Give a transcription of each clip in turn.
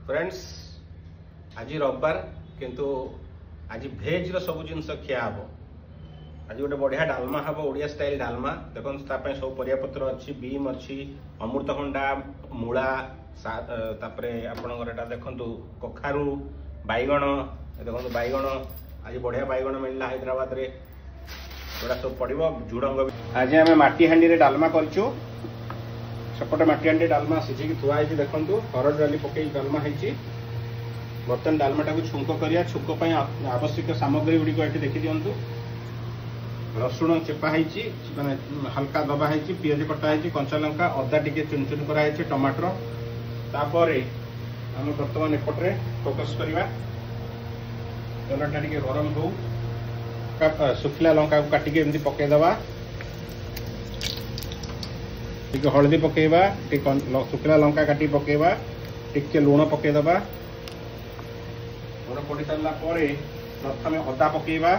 Friends आज रविवार किंतु आज भेज सब जिनस खिया हम आज गोटे बढ़िया डालमा हम ओडिया स्टाइल डालमा देखो सब परियापत्र अच्छी बीम अच्छी अमृतभंडा मूला तापरे आपणकर देखु कखारू बैगण देखो बैगण आज बढ़िया बैगण मिलला हैदराबाद रे जोड़ा सब पड़ो झुड़ंग आज आम माटी हांडी रे डालमा करचु सेपटे माटी हांडी डालमा सीझी थुआ है देखो हरड़ डाली पकई डालमा है बर्तन डालमाटा को छुंक करिया छुंक पर आवश्यक सामग्री गुड़ी ये देखी दिंतु रसुण चेपा माने हल्का दबा है पियाज कटा है कंचा लंका अदा टिके चुन चुन कराई टमाटर तापर आम बर्तमान एपटे फोकस करवा तेलटा टिके गरम हो सुखिला लंका को काटिके एमती पकईदबा टिके हलदी पकेबा सुखिला लंका काटी पकेबा टिके लुण पकईदबा लुण पड़ी सारा प्रथम अदा पकेबा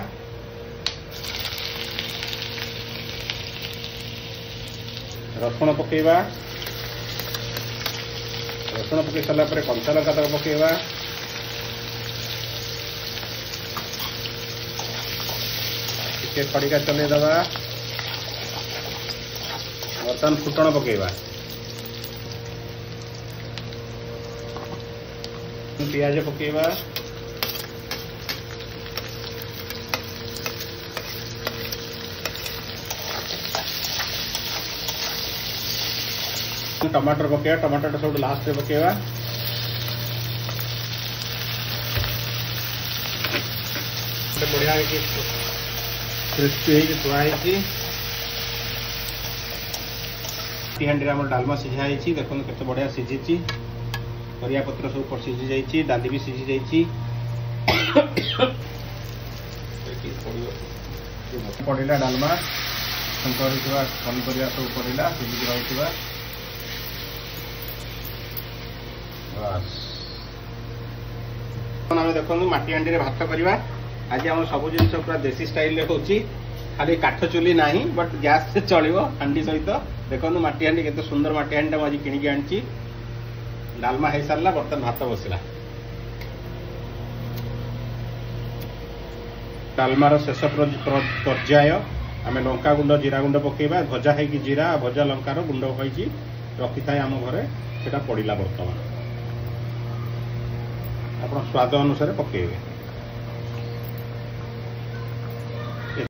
रसुण पकेबा रसुण पकई सारा कंचा लंका तक पकेबा खड़िका चल दबा बर्तमान फुटण पकेबा पियाज पकेबा टमाटर पकेबा टमाटर सब लास्ट में पकेबा बढ़िया क्रिस्पी थुआई हांडी आम डालमा सीझाई देखो केते बढ़िया सीझी परिया पत्र सब सीझी जाइए डाली भी सीझी जाइए पड़ा डालमा पनीपरिया सब पड़ा सीझी रहा आम देखो माटी हांडी रे भात करवा आज आम सब जिन पूरा देसी स्टाइल होची खाली काठ चुली ना बट गैस से चलो हांडी सहित देखो माटी हांडी केते सुंदर माटी हांडी आज किणिकी आनी डालमा हो सारा बर्तमान भात बसला डालमार शेष पर्याय आम लंका गुंड जीरा गुंड पकेबा भजा है जीरा भजा लंकार गुंड होई रखी थाए आम घरे सेटा पड़ा बर्तमान आप स्वाद अनुसार पकेबे।